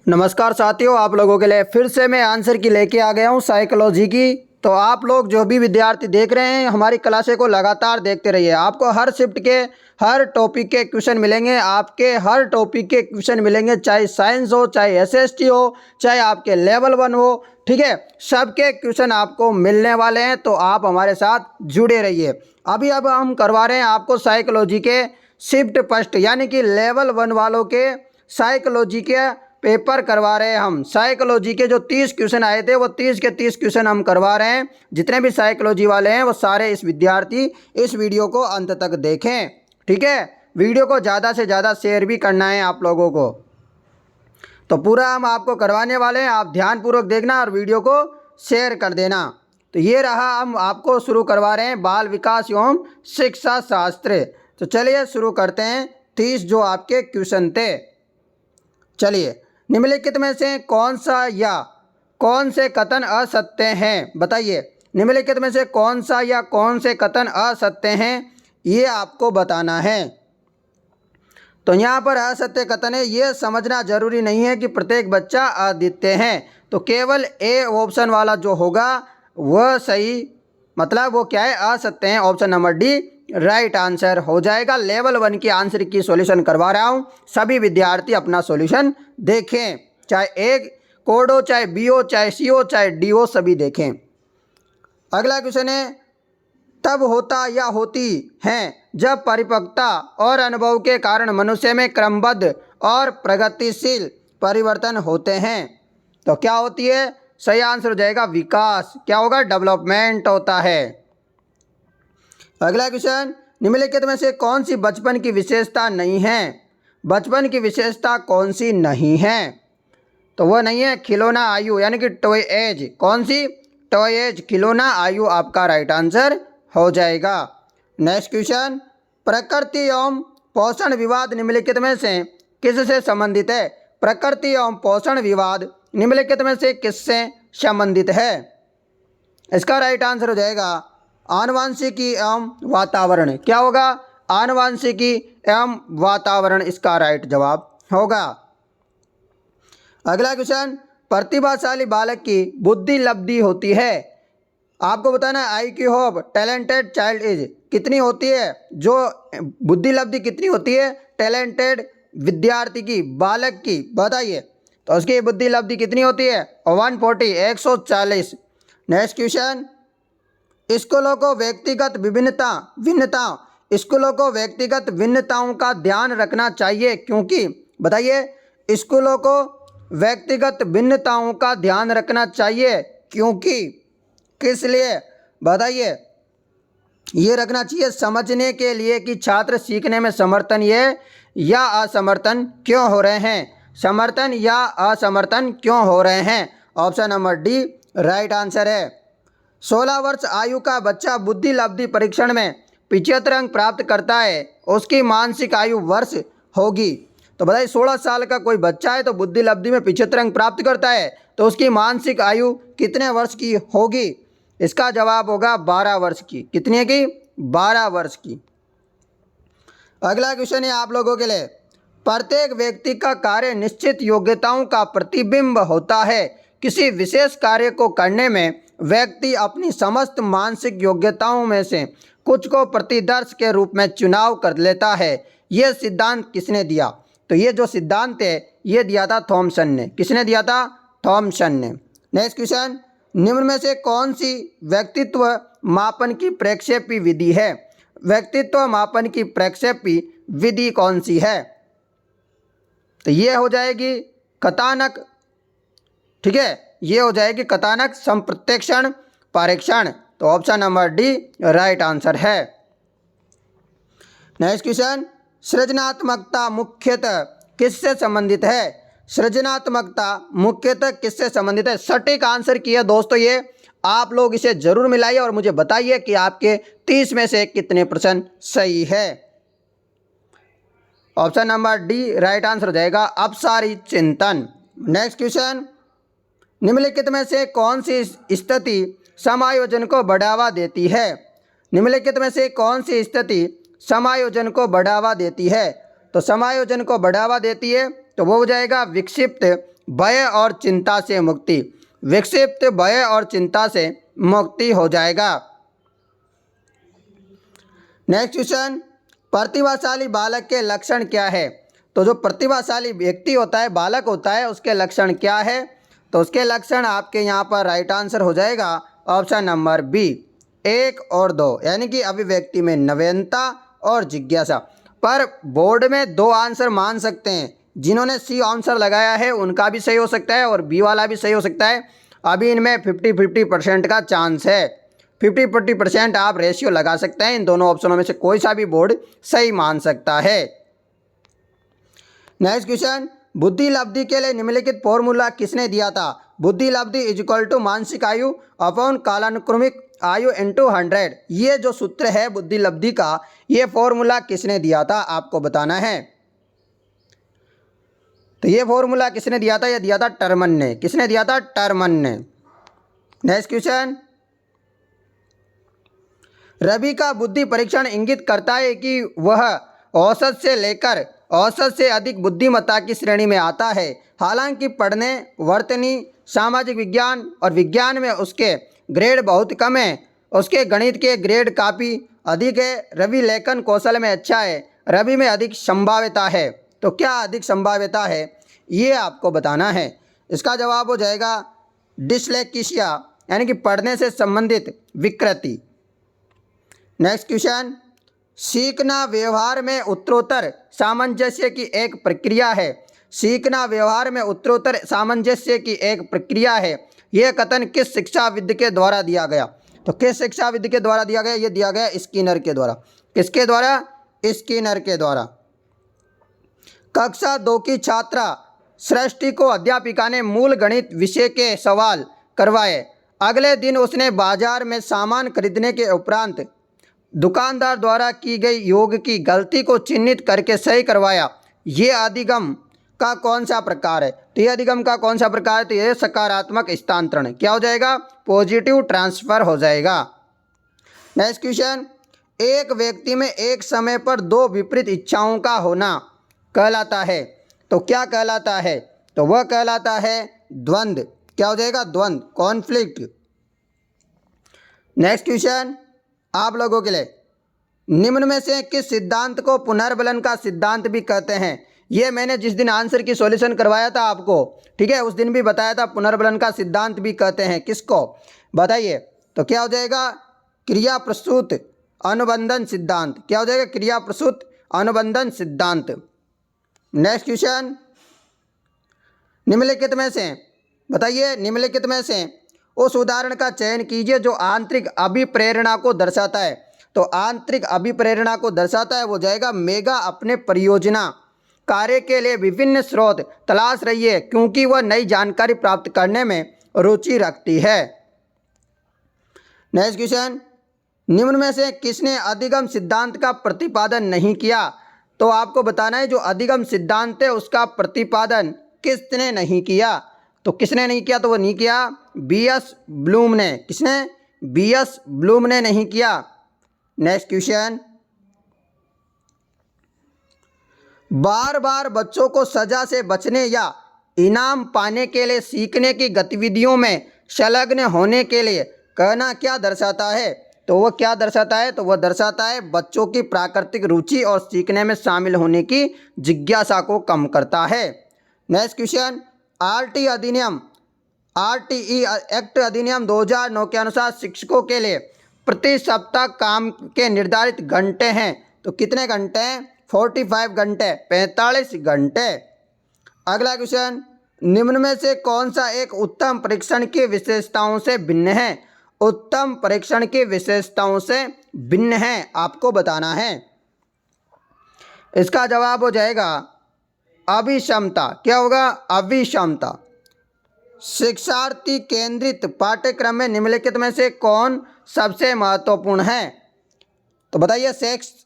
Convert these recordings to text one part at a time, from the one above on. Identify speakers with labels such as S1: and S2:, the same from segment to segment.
S1: नमस्कार साथियों, आप लोगों के लिए फिर से मैं आंसर की लेके आ गया हूँ साइकोलॉजी की। तो आप लोग जो भी विद्यार्थी देख रहे हैं हमारी क्लासें को लगातार देखते रहिए। आपको हर शिफ्ट के हर टॉपिक के क्वेश्चन मिलेंगे, आपके हर टॉपिक के क्वेश्चन मिलेंगे, चाहे साइंस हो, चाहे एसएसटी हो, चाहे आपके लेवल 1 हो। ठीक है, सबके क्वेश्चन आपको मिलने वाले हैं, तो आप हमारे साथ जुड़े रहिए। अब हम करवा रहे हैं आपको साइकोलॉजी के शिफ्ट फर्स्ट यानी कि लेवल 1 वालों के साइकोलॉजी के पेपर करवा रहे हैं। हम साइकोलॉजी के जो 30 क्वेश्चन आए थे वो 30 के 30 क्वेश्चन हम करवा रहे हैं। जितने भी साइकोलॉजी वाले हैं वो सारे इस विद्यार्थी इस वीडियो को अंत तक देखें। ठीक है, वीडियो को ज़्यादा से ज़्यादा शेयर भी करना है आप लोगों को। तो पूरा हम आपको करवाने वाले हैं, आप ध्यानपूर्वक देखना और वीडियो को शेयर कर देना। तो ये रहा, हम आपको शुरू करवा रहे हैं बाल विकास एवं शिक्षा शास्त्र। तो चलिए शुरू करते हैं 30 जो आपके क्वेश्चन थे। चलिए, निम्नलिखित में से कौन सा या कौन से कथन असत्य हैं, बताइए। निम्नलिखित में से कौन सा या कौन से कथन असत्य हैं ये आपको बताना है। तो यहाँ पर असत्य कथन है, ये समझना जरूरी नहीं है कि प्रत्येक बच्चा अद्वितीय है। तो केवल ए ऑप्शन वाला जो होगा वह सही, मतलब वो क्या है, असत्य है। Option number D right answer हो जाएगा। लेवल 1 की आंसर की सॉल्यूशन करवा रहा हूँ, सभी विद्यार्थी अपना सॉल्यूशन देखें, चाहे ए कोड हो, चाहे बी हो, चाहे सी हो, चाहे डी हो, सभी देखें। अगला क्वेश्चन है, तब होता या होती हैं जब परिपक्वता और अनुभव के कारण मनुष्य में क्रमबद्ध और प्रगतिशील परिवर्तन होते हैं। तो क्या होती है, सही आंसर हो जाएगा विकास। क्या होगा, डेवलपमेंट होता है। अगला क्वेश्चन, निम्नलिखित में से कौन सी बचपन की विशेषता नहीं है। बचपन की विशेषता कौन सी नहीं है, तो वह नहीं है खिलौना आयु यानी कि टॉय एज। कौन सी, टॉय एज, खिलौना आयु आपका राइट आंसर हो जाएगा। नेक्स्ट क्वेश्चन, प्रकृति एवं पोषण विवाद निम्नलिखित में से किससे संबंधित है। प्रकृति एवं पोषण विवाद निम्नलिखित में से किससे संबंधित है। इसका राइट आंसर हो जाएगा आनुवंशिकी एवं वातावरण। क्या होगा, आनुवंशिकी एवं वातावरण इसका राइट जवाब होगा। अगला क्वेश्चन, प्रतिभाशाली बालक की बुद्धि लब्धि होती है। आपको बताना है IQ of talented child is कितनी होती है, जो बुद्धि लब्धि कितनी होती है टैलेंटेड विद्यार्थी की, बालक की, बताइए। तो उसकी बुद्धि लब्धि कितनी होती है 140, 140। नेक्स्ट क्वेश्चन, स्कूलों को व्यक्तिगत स्कूलों को व्यक्तिगत भिन्नताओं का ध्यान रखना चाहिए क्योंकि, बताइए। स्कूलों को व्यक्तिगत भिन्नताओं का ध्यान रखना चाहिए क्योंकि, किस लिए, बताइए। ये रखना चाहिए समझने के लिए कि छात्र सीखने में समर्थन या असमर्थन क्यों हो रहे हैं। समर्थन या असमर्थन क्यों हो रहे हैं। Option number D right answer है। 16 वर्ष आयु का बच्चा बुद्धि लब्धि परीक्षण में 75 अंक प्राप्त करता है, उसकी मानसिक आयु वर्ष होगी। तो बताइए, 16 साल का कोई बच्चा है तो बुद्धि लब्धि में 75 अंक प्राप्त करता है, तो उसकी मानसिक आयु कितने वर्ष की होगी। इसका जवाब होगा 12 वर्ष की। कितने की, 12 वर्ष की। अगला क्वेश्चन है आप लोगों के लिए, प्रत्येक व्यक्ति का कार्य निश्चित योग्यताओं का प्रतिबिंब होता है। किसी विशेष कार्य को करने में व्यक्ति अपनी समस्त मानसिक योग्यताओं में से कुछ को प्रतिदर्श के रूप में चुनाव कर लेता है। यह सिद्धांत किसने दिया। तो ये जो सिद्धांत है ये दिया था थॉमसन ने। किसने दिया था, थॉमसन ने। नेक्स्ट क्वेश्चन, निम्न में से कौन सी व्यक्तित्व मापन की प्रक्षेपी विधि है। व्यक्तित्व मापन की प्रक्षेपी विधि कौन सी है। तो ये हो जाएगी कथानक, ठीक है, ये हो जाएगी कथानक संप्रत्यक्षण परीक्षण। तो option number D right answer है। नेक्स्ट क्वेश्चन, सृजनात्मकता मुख्यतः किससे संबंधित है। सृजनात्मकता मुख्यतः किससे संबंधित है। सटीक आंसर किया दोस्तों, ये आप लोग इसे जरूर मिलाइए और मुझे बताइए कि आपके 30 में से कितने % सही है। Option number D right answer हो जाएगा अपसारी चिंतन। नेक्स्ट क्वेश्चन, निम्नलिखित में से कौन सी स्थिति समायोजन को बढ़ावा देती है। निम्नलिखित में से कौन सी स्थिति समायोजन को बढ़ावा देती है। तो समायोजन को बढ़ावा देती है तो वो हो जाएगा विक्षिप्त भय और चिंता से मुक्ति। विक्षिप्त भय और चिंता से मुक्ति हो जाएगा। नेक्स्ट क्वेश्चन, प्रतिभाशाली बालक के लक्षण क्या है? तो जो प्रतिभाशाली व्यक्ति होता है, बालक होता है, उसके लक्षण क्या है? तो उसके लक्षण आपके यहाँ पर राइट आंसर हो जाएगा ऑप्शन नंबर बी, 1 और 2, यानी कि अभिव्यक्ति में नवीनता और जिज्ञासा। पर बोर्ड में 2 आंसर मान सकते हैं। जिन्होंने सी आंसर लगाया है उनका भी सही हो सकता है और बी वाला भी सही हो सकता है। अभी इनमें 50-50% का चांस है। 50-50% आप रेशियो लगा सकते हैं। इन दोनों ऑप्शनों में से कोई सा भी बोर्ड सही मान सकता है। नेक्स्ट क्वेश्चन, बुद्धि लब्धि के लिए निम्नलिखित फॉर्मूला किसने दिया था? बुद्धि लब्धि इज इक्वल टू मानसिक आयु अपॉन कालानुक्रमिक आयु इंटू 100। ये जो सूत्र है बुद्धि लब्धि का, ये फॉर्मूला किसने दिया था आपको बताना है। तो ये फॉर्मूला किसने दिया था? ये दिया था टर्मन ने। किसने दिया था? टर्मन ने। नेक्स्ट क्वेश्चन, रवि का बुद्धि परीक्षण इंगित करता है कि वह औसत से लेकर औसत से अधिक बुद्धिमत्ता की श्रेणी में आता है। हालांकि पढ़ने, वर्तनी, सामाजिक विज्ञान और विज्ञान में उसके ग्रेड बहुत कम है। उसके गणित के ग्रेड काफ़ी अधिक है। रवि लेखन कौशल में अच्छा है। रवि में अधिक संभाव्यता है। तो क्या अधिक संभाव्यता है ये आपको बताना है। इसका जवाब हो जाएगा डिस्लेक्सिया, यानी कि पढ़ने से संबंधित विकृति। नेक्स्ट क्वेश्चन, सीखना व्यवहार में उत्तरोत्तर सामंजस्य की एक प्रक्रिया है। सीखना व्यवहार में उत्तरोत्तर सामंजस्य की एक प्रक्रिया है। यह कथन किस शिक्षाविद के द्वारा दिया गया? तो किस शिक्षाविद के द्वारा दिया गया? ये दिया गया स्किनर के द्वारा। किसके द्वारा? स्किनर के द्वारा। कक्षा 2 की छात्रा सृष्टि को अध्यापिका ने मूल गणित विषय के सवाल करवाए। अगले दिन उसने बाजार में सामान खरीदने के उपरांत दुकानदार द्वारा की गई योग की गलती को चिन्हित करके सही करवाया। ये अधिगम का कौन सा प्रकार है? तो ये अधिगम का कौन सा प्रकार है? तो ये सकारात्मक स्थानांतरण। क्या हो जाएगा? पॉजिटिव ट्रांसफर हो जाएगा। नेक्स्ट क्वेश्चन, एक व्यक्ति में एक समय पर 2 विपरीत इच्छाओं का होना कहलाता है। तो क्या कहलाता है? तो वह कहलाता है द्वंद्व। क्या हो जाएगा? द्वंद्व, कॉन्फ्लिक्ट। नेक्स्ट क्वेश्चन आप लोगों के लिए, निम्न में से किस सिद्धांत को पुनर्बलन का सिद्धांत भी कहते हैं? ये मैंने जिस दिन आंसर की सॉल्यूशन करवाया था आपको, ठीक है, उस दिन भी बताया था पुनर्बलन का सिद्धांत भी कहते हैं किसको, बताइए। तो क्या हो जाएगा? क्रिया प्रसूत अनुबंधन सिद्धांत। क्या हो जाएगा? क्रिया प्रसूत अनुबंधन सिद्धांत। नेक्स्ट क्वेश्चन, निम्नलिखित में से बताइए, निम्नलिखित में से उस उदाहरण का चयन कीजिए जो आंतरिक अभिप्रेरणा को दर्शाता है। तो आंतरिक अभिप्रेरणा को दर्शाता है वो जाएगा मेगा अपने परियोजना कार्य के लिए विभिन्न स्रोत तलाश रही है क्योंकि वह नई जानकारी प्राप्त करने में रुचि रखती है। नेक्स्ट क्वेश्चन, निम्न में से किसने अधिगम सिद्धांत का प्रतिपादन नहीं किया? तो आपको बताना है जो अधिगम सिद्धांत है उसका प्रतिपादन किसने नहीं किया। तो किसने नहीं किया? तो वो नहीं किया बीएस ब्लूम ने। किसने? बीएस ब्लूम ने नहीं किया। नेक्स्ट क्वेश्चन, बार बार बच्चों को सजा से बचने या इनाम पाने के लिए सीखने की गतिविधियों में संलग्न होने के लिए कहना क्या दर्शाता है? तो वह क्या दर्शाता है? तो वह दर्शाता है बच्चों की प्राकृतिक रुचि और सीखने में शामिल होने की जिज्ञासा को कम करता है। नेक्स्ट क्वेश्चन, आरटीई एक्ट अधिनियम 2009 के अनुसार शिक्षकों के लिए प्रति सप्ताह काम के निर्धारित घंटे हैं। तो कितने घंटे हैं? 45 घंटे, 45 घंटे। अगला क्वेश्चन, निम्न में से कौन सा एक उत्तम परीक्षण की विशेषताओं से भिन्न है? उत्तम परीक्षण की विशेषताओं से भिन्न है, आपको बताना है। इसका जवाब हो जाएगा अभिक्षमता। क्या होगा? अभिक्षमता। शिक्षार्थी केंद्रित पाठ्यक्रम में निम्नलिखित में से कौन सबसे महत्वपूर्ण है? तो बताइए,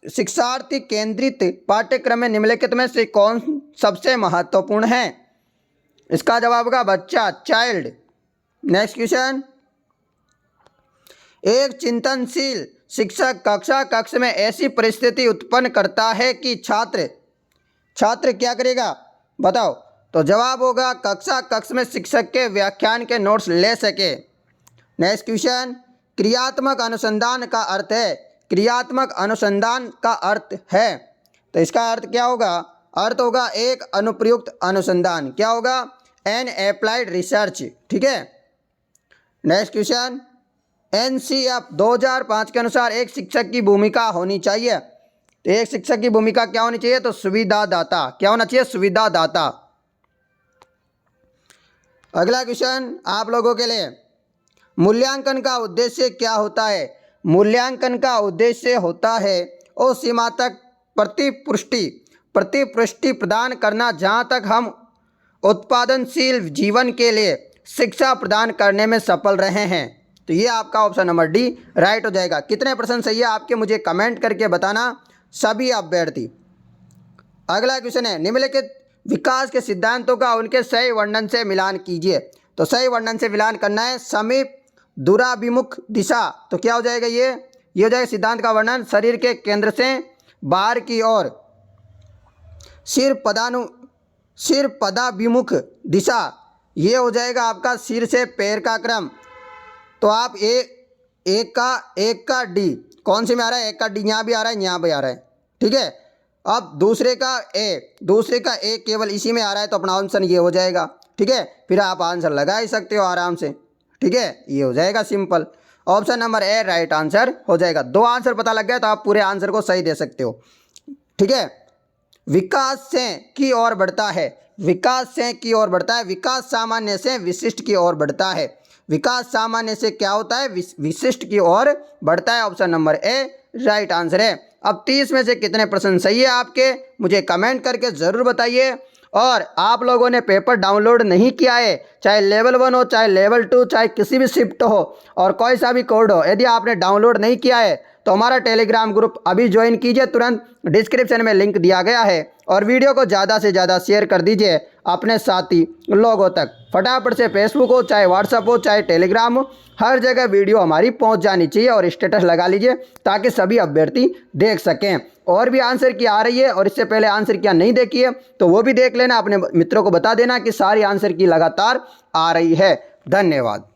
S1: शिक्षार्थी केंद्रित पाठ्यक्रम में निम्नलिखित में से कौन सबसे महत्वपूर्ण है? इसका जवाब होगा बच्चा, चाइल्ड। नेक्स्ट क्वेश्चन, एक चिंतनशील शिक्षक कक्ष में ऐसी परिस्थिति उत्पन्न करता है कि छात्र क्या करेगा? बताओ। तो जवाब होगा कक्ष में शिक्षक के व्याख्यान के नोट्स ले सके। नेक्स्ट क्वेश्चन, क्रियात्मक अनुसंधान का अर्थ है, क्रियात्मक अनुसंधान का अर्थ है, तो इसका अर्थ क्या होगा? अर्थ होगा एक अनुप्रयुक्त अनुसंधान। क्या होगा? N applied research. ठीक है। नेक्स्ट क्वेश्चन, एनसीएफ 2005 के अनुसार एक शिक्षक की भूमिका होनी चाहिए, तो एक शिक्षक की भूमिका क्या होनी चाहिए? तो सुविधादाता। क्या होना चाहिए? सुविधादाता। अगला क्वेश्चन आप लोगों के लिए, मूल्यांकन का उद्देश्य क्या होता है? मूल्यांकन का उद्देश्य होता है उस सीमा तक प्रतिपुष्टि प्रदान करना जहां तक हम उत्पादनशील जीवन के लिए शिक्षा प्रदान करने में सफल रहे हैं। तो ये आपका ऑप्शन नंबर डी राइट हो जाएगा। कितने % सही है आपके मुझे कमेंट करके बताना सभी अभ्यर्थी। अगला क्वेश्चन है, निम्नलिखित विकास के सिद्धांतों का उनके सही वर्णन से मिलान कीजिए। तो सही वर्णन से मिलान करना है समीप दूराभिमुख दिशा। तो क्या हो जाएगा? ये हो जाएगा सिद्धांत का वर्णन शरीर के केंद्र से बाहर की ओर सिर पदाभिमुख दिशा। ये हो जाएगा आपका सिर से पैर का क्रम। तो आप एक का डी कौन से में आ रहा है? एक का डी यहाँ भी आ रहा है, यहाँ भी आ रहा है। ठीक है। अब दूसरे का ए केवल इसी में आ रहा है, तो अपना आंसर ये हो जाएगा। ठीक है। फिर आप आंसर लगा ही सकते हो आराम से। ठीक है, ये हो जाएगा simple. Option number A right answer हो जाएगा। 2 आंसर पता लग गया तो आप पूरे आंसर को सही दे सकते हो। ठीक है। विकास से की ओर बढ़ता है, विकास से की ओर बढ़ता है, विकास सामान्य से विशिष्ट की ओर बढ़ता है। विकास सामान्य से क्या होता है? विशिष्ट की ओर बढ़ता है। Option number A right answer है। अब 30 में से कितने % सही है आपके मुझे कमेंट करके ज़रूर बताइए। और आप लोगों ने पेपर डाउनलोड नहीं किया है, चाहे लेवल 1 हो, चाहे लेवल 2, चाहे किसी भी शिफ्ट हो और कोई सा भी कोड हो, यदि आपने डाउनलोड नहीं किया है तो हमारा टेलीग्राम ग्रुप अभी ज्वाइन कीजिए। तुरंत डिस्क्रिप्शन में लिंक दिया गया है। और वीडियो को ज़्यादा से ज़्यादा शेयर कर दीजिए अपने साथी लोगों तक। फटाफट से फेसबुक हो, चाहे व्हाट्सअप हो, चाहे टेलीग्राम हो, हर जगह वीडियो हमारी पहुंच जानी चाहिए और स्टेटस लगा लीजिए ताकि सभी अभ्यर्थी देख सकें। और भी आंसर की आ रही है और इससे पहले आंसर क्या नहीं देखी है तो वो भी देख लेना, अपने मित्रों को बता देना कि सारी आंसर की लगातार आ रही है। धन्यवाद।